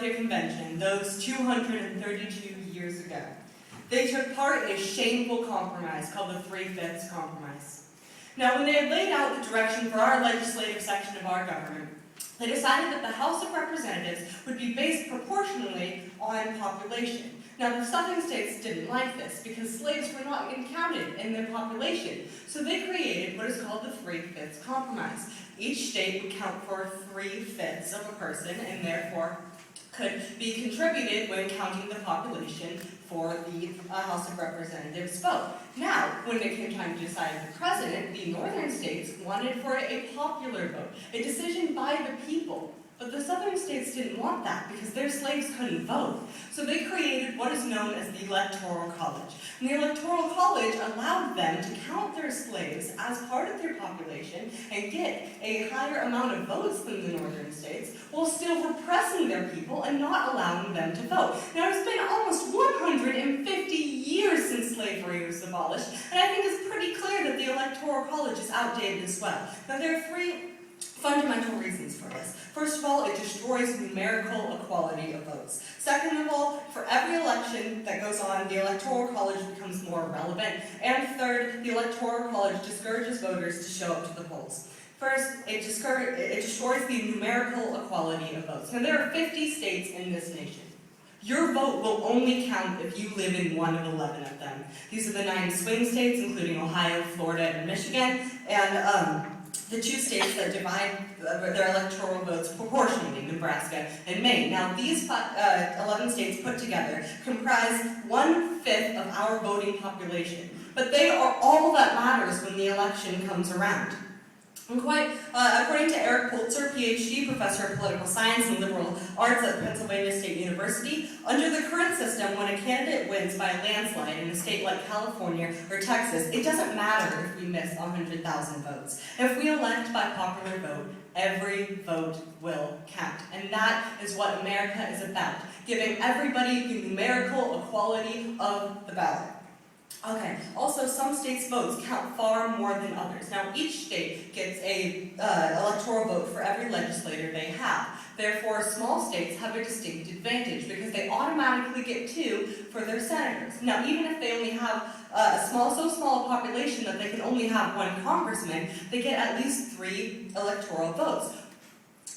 Philadelphia Convention, those 232 years ago, they took part in a shameful compromise called the 3/5 Compromise. Now, when they had laid out the direction for our legislative section of our government, they decided that the House of Representatives would be based proportionally on population. Now, the southern states didn't like this because slaves were not counted in their population. So they created what is called the 3/5 Compromise. Each state would count for 3/5 of a person and therefore could be contributed when counting the population for the House of Representatives vote. Now, when it came time to decide the president, the northern states wanted for a popular vote, a decision by the people. But the southern states didn't want that because their slaves couldn't vote. So they created what is known as the Electoral College. And the Electoral College allowed them to count their slaves as part of their population and get a higher amount of votes than the northern states while still repressing their people and not allowing them to vote. Now, it's been almost 150 years since slavery was abolished, and I think it's pretty clear that the Electoral College is outdated as well. Now, there are three fundamental reasons for this. First of all, it destroys numerical equality of votes. Second of all, for every election that goes on, the Electoral College becomes more relevant. And third, the Electoral College discourages voters to show up to the polls. First, it destroys the numerical equality of votes. Now, there are 50 states in this nation. Your vote will only count if you live in one of 11 of them. These are the 9 swing states, including Ohio, Florida, and Michigan, and the 2 states that divide their electoral votes proportionally, Nebraska and Maine. Now, these 11 states put together comprise 1/5 of our voting population, but they are all that matters when the election comes around. And according to Eric Polzer, PhD, professor of political science and liberal arts at Pennsylvania State University, under the current system, when a candidate wins by a landslide in a state like California or Texas, it doesn't matter if we miss 100,000 votes. If we elect by popular vote, every vote will count. And that is what America is about, giving everybody the numerical equality of the ballot. Okay, also some states' votes count far more than others. Now, each state gets a electoral vote for every legislator they have. Therefore, small states have a distinct advantage because they automatically get 2 for their senators. Now, even if they only have so small a population that they can only have 1 congressman, they get at least 3 electoral votes.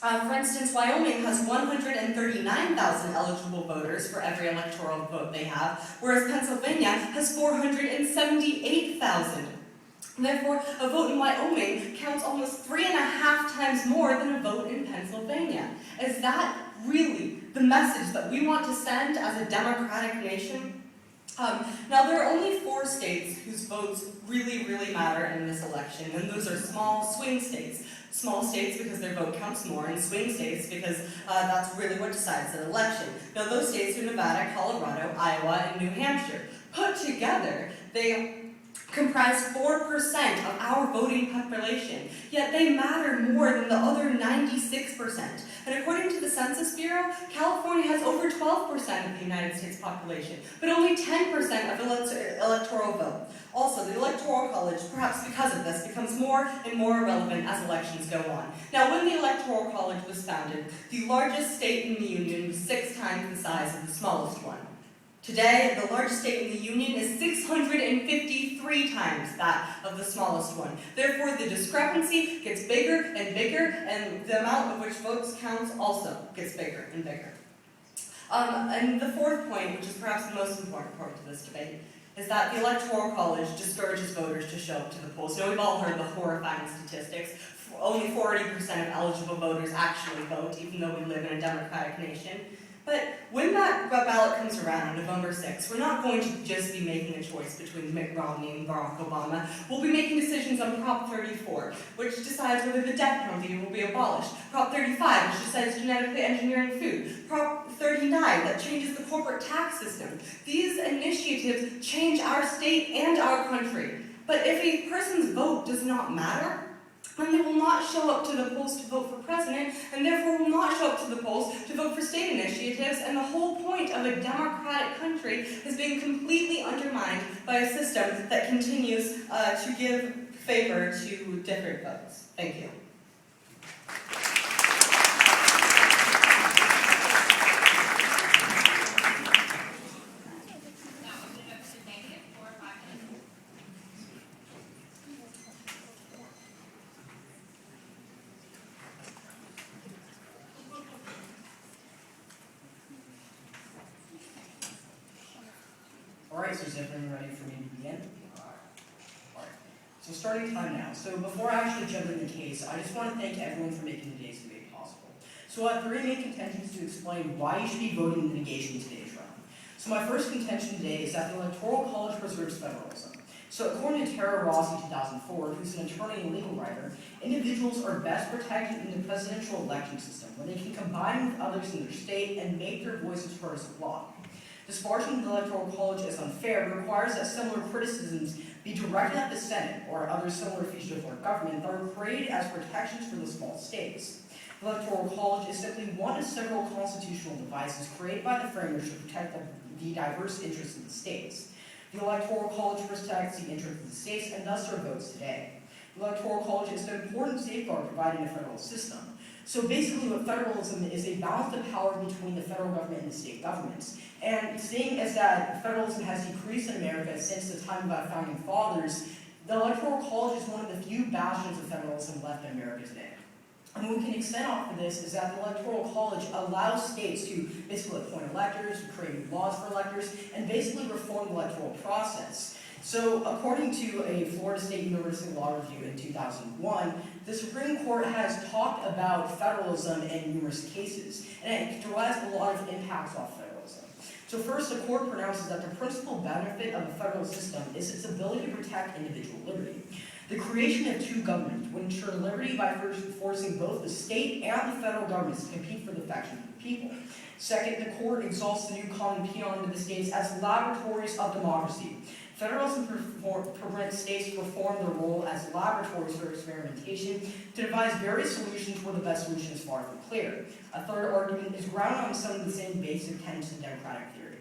For instance, Wyoming has 139,000 eligible voters for every electoral vote they have, whereas Pennsylvania has 478,000. Therefore, a vote in Wyoming counts almost 3.5 times more than a vote in Pennsylvania. Is that really the message that we want to send as a democratic nation? Now, there are only 4 states whose votes really, really matter in this election, and those are small swing states. Small states because their vote counts more, and swing states because that's really what decides the election. Now, those states are Nevada, Colorado, Iowa, and New Hampshire. Put together, they comprise 4% of our voting population, yet they matter more than the other 96%. And according to the Census Bureau, California has over 12% of the United States population, but only 10% of electoral vote. Also, the Electoral College, perhaps because of this, becomes more and more relevant as elections go on. Now, when the Electoral College was founded, the largest state in the Union was 6 times the size of the smallest one. Today, the largest state in the Union is 653 times that of the smallest one. Therefore, the discrepancy gets bigger and bigger, and the amount of which votes counts also gets bigger and bigger. And the fourth point, which is perhaps the most important part to this debate, is that the Electoral College discourages voters to show up to the polls. Now, we've all heard the horrifying statistics. Only 40% of eligible voters actually vote, even though we live in a democratic nation. But when that ballot comes around on November 6th, we're not going to just be making a choice between Mitt Romney and Barack Obama. We'll be making decisions on Prop 34, which decides whether the death penalty will be abolished. Prop 35, which decides genetically engineering food. Prop 39, that changes the corporate tax system. These initiatives change our state and our country. But if a person's vote does not matter, then they will not show up to the polls to vote for president, and therefore will not show up to the polls to vote for state initiatives, and the whole point of a democratic country is being completely undermined by a system that continues to give favor to different votes. Thank you. Alright, so is everyone ready for me to begin? Alright, so starting time now. So before I actually jump into the case, I just want to thank everyone for making today's debate possible. So I have three main contentions to explain why you should be voting in the negation in today's round. So my first contention today is that the Electoral College preserves federalism. So according to Tara Rossi 2004, who's an attorney and legal writer, individuals are best protected in the presidential election system when they can combine with others in their state and make their voices heard as a law. Disparaging the Electoral College as unfair requires that similar criticisms be directed at the Senate or other similar features of our government that are created as protections for the small states. The Electoral College is simply one of several constitutional devices created by the framers to protect the diverse interests of the states. The Electoral College protects the interests of the states and thus our votes today. The Electoral College is an important safeguard providing a federal system. So basically what federalism is a balance of power between the federal government and the state governments. And seeing as that federalism has decreased in America since the time of our founding fathers, the Electoral College is one of the few bastions of federalism left in America today. And what we can extend off of this is that the Electoral College allows states to basically appoint electors, create laws for electors, and basically reform the electoral process. So according to a Florida State University Law Review in 2001, the Supreme Court has talked about federalism in numerous cases, and it derives a lot of impacts off federalism. So first, the court pronounces that the principal benefit of the federal system is its ability to protect individual liberty. The creation of two governments would ensure liberty by forcing both the state and the federal governments to compete for the affection of the people. Second, the court exalts the new common penal into the states as laboratories of democracy. Federalism prevents states to perform their role as laboratories for experimentation to devise various solutions where the best solution is far from clear. A third argument is grounded on some of the same basic tenets of democratic theory.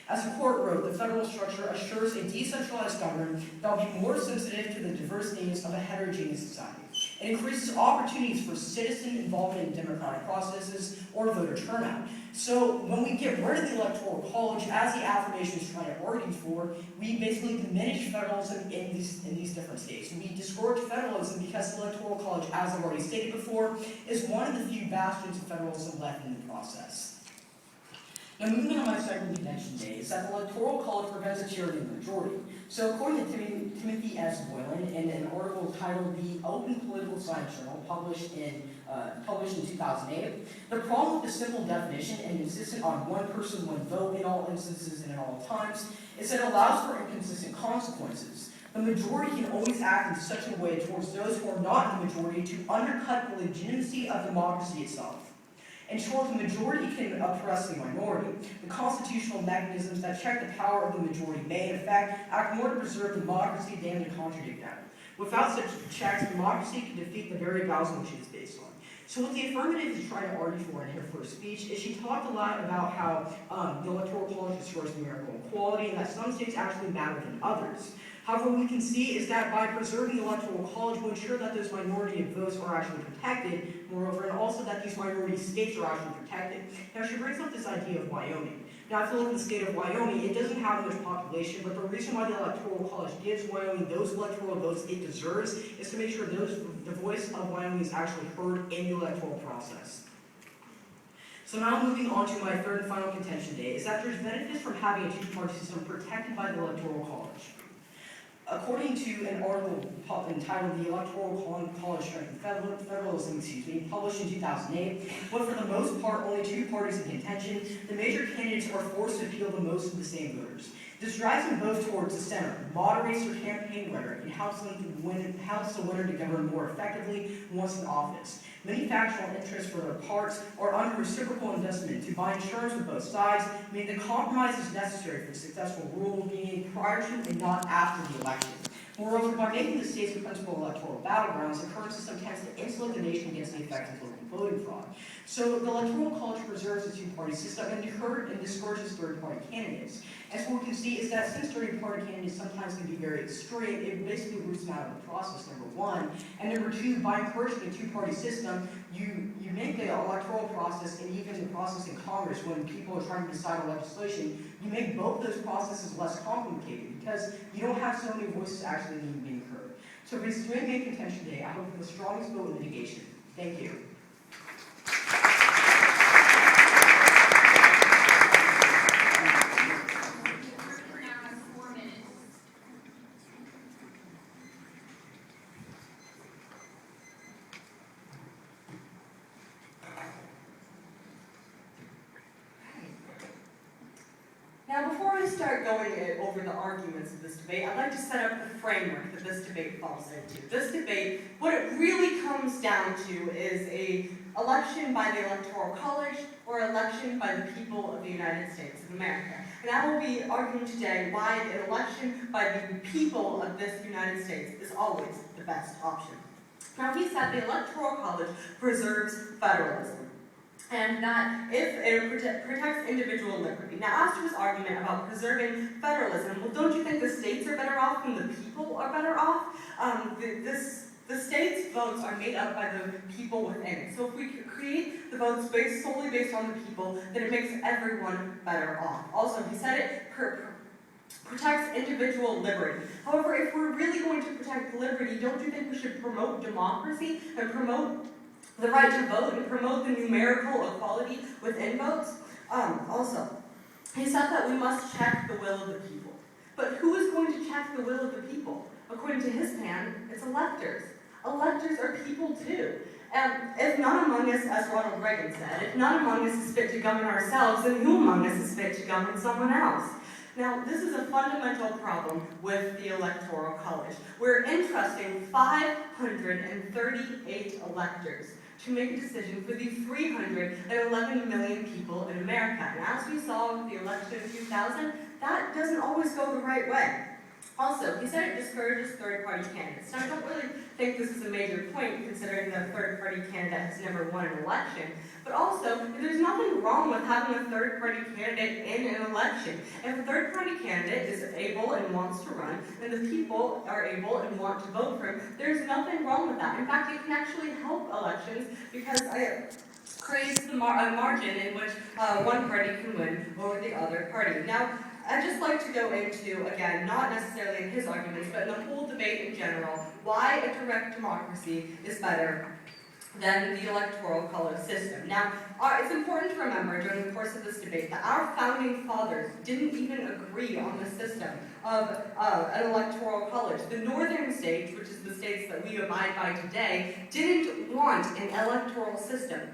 As the court wrote, the federal structure assures a decentralized government that will be more sensitive to the diverse needs of a heterogeneous society. It increases opportunities for citizen involvement in democratic processes or voter turnout. So when we get rid of the Electoral College, as the affirmation is trying to argue for, we basically diminish federalism in these different states. We discourage federalism because the Electoral College, as I've already stated before, is one of the few bastions of federalism left in the process. Now, moving on to my second contention today is that the Electoral College prevents a tyranny of the majority. So according to Timothy S. Boylan, in an article titled The Open Political Science Journal, published in 2008, the problem with the simple definition and insistent on one person, one vote in all instances and at all times is that it allows for inconsistent consequences. The majority can always act in such a way towards those who are not in the majority to undercut the legitimacy of democracy itself. In short, the majority can oppress the minority. The constitutional mechanisms that check the power of the majority may, in effect, act more to preserve democracy than to contradict that. Without such checks, democracy can defeat the very values on which it is based on. So what the affirmative is trying to argue for in her first speech is she talked a lot about how the Electoral College destroys numerical equality and that some states actually matter than others. However, what we can see is that by preserving the Electoral College, we ensure that those minority votes are actually protected, moreover, and also that these minority states are actually protected. Now, she brings up this idea of Wyoming. Now, if you look at the state of Wyoming, it doesn't have much population, but the reason why the Electoral College gives Wyoming those electoral votes it deserves is to make sure the voice of Wyoming is actually heard in the electoral process. So now moving on to my third and final contention today is that there's benefits from having a two-party system protected by the Electoral College. According to an article entitled The Electoral College Strength and Federalism, published in 2008, but for the most part only two parties in contention, the major candidates are forced to appeal to most of the same voters. This drives them both towards the center, moderates their campaign rhetoric, and helps the winner to govern more effectively once in office. Many factional interests for their parts are under reciprocal investment to buy insurance with both sides, meaning the compromise is necessary for successful rule being made prior to and not after the election. Moreover, by making the states the principal electoral battlegrounds, the current system tends to insulate the nation against the effects of local voting fraud. So the Electoral College preserves the two-party system and discourages third-party candidates. As what we can see is that since third-party candidates sometimes can be very extreme, it basically roots them out of the process, number one. And number two, by encouraging a two-party system, you make the electoral process and even the process in Congress when people are trying to decide on legislation, you make both those processes less complicated because you don't have so many voices actually being heard. So for this three main contention today, I hope for the strongest vote in litigation. Thank you. start going over the arguments of this debate, I'd like to set up the framework that this debate falls into. This debate, what it really comes down to is an election by the Electoral College or election by the people of the United States of America. And I will be arguing today why an election by the people of this United States is always the best option. Now, he said the Electoral College preserves federalism, and that if it protects individual liberty. Now, as to his argument about preserving federalism, well, don't you think the states are better off than the people are better off? The states' votes are made up by the people within it. So if we could create the votes solely based on the people, then it makes everyone better off. Also, he said it protects individual liberty. However, if we're really going to protect liberty, don't you think we should promote democracy and promote the right to vote and promote the numerical equality within votes? Also, he said that we must check the will of the people. But who is going to check the will of the people? According to his plan, it's electors. Electors are people too. If none among us, as Ronald Reagan said, if none among us is fit to govern ourselves, then who among us is fit to govern someone else? Now, this is a fundamental problem with the Electoral College. We're entrusting 538 electors to make a decision for the 311 million people in America. And as we saw with the election in 2000, that doesn't always go the right way. Also, he said it discourages third-party candidates. Now, I don't really think this is a major point, considering that a third-party candidate has never won an election. But also, there's nothing wrong with having a third-party candidate in an election. If a third-party candidate is able and wants to run, and the people are able and want to vote for him, there's nothing wrong with that. In fact, it can actually help elections because it creates a margin in which one party can win over the other party. Now, I'd just like to go into, again, not necessarily in his arguments, but in the whole debate in general, why a direct democracy is better than the Electoral College system. Now, it's important to remember during the course of this debate that our founding fathers didn't even agree on the system of an Electoral College. The northern states, which is the states that we abide by today, didn't want an electoral system.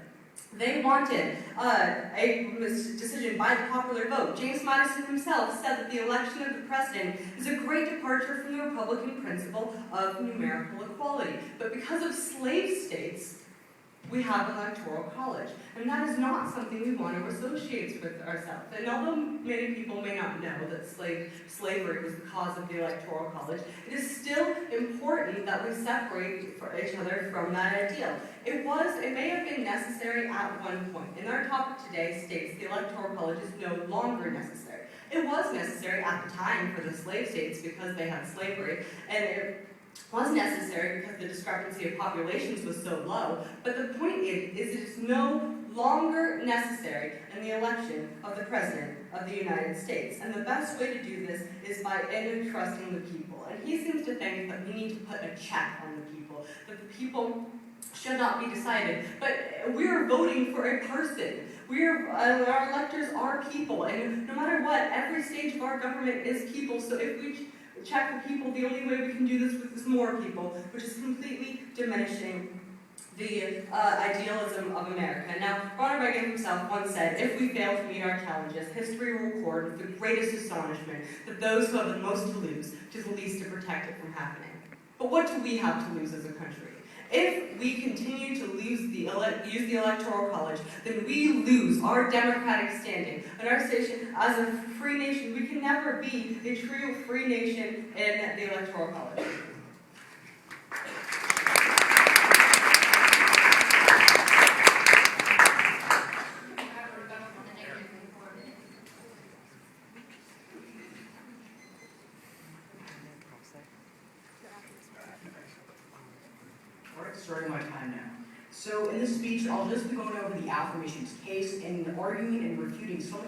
They wanted a decision by the popular vote. James Madison himself said that the election of the president is a great departure from the Republican principle of numerical equality. But because of slave states, we have an electoral college. And that is not something we want to associate with ourselves. And although many people may not know that slavery was the cause of the electoral college, it is still important that we separate each other from that ideal. It may have been necessary at one point. And our topic today states the electoral college is no longer necessary. It was necessary at the time for the slave states because they had slavery, and it was necessary because the discrepancy of populations was so low, but the point is it is no longer necessary in the election of the President of the United States. And the best way to do this is by entrusting the people. And he seems to think that we need to put a check on the people, that the people should not be decided. But we are voting for a person. Our electors are people, and no matter what, every stage of our government is people, so if we check the people, the only way we can do this is more people, which is completely diminishing the idealism of America. Now, Ronald Reagan himself once said, if we fail to meet our challenges, history will record with the greatest astonishment that those who have the most to lose do the least to protect it from happening. But what do we have to lose as a country? If we continue to use the Electoral College, then we lose our democratic standing. And our station, as a free nation, we can never be a true free nation in the Electoral College. Starting my time now. So in this speech, I'll just be going over the affirmations case and arguing and refuting so many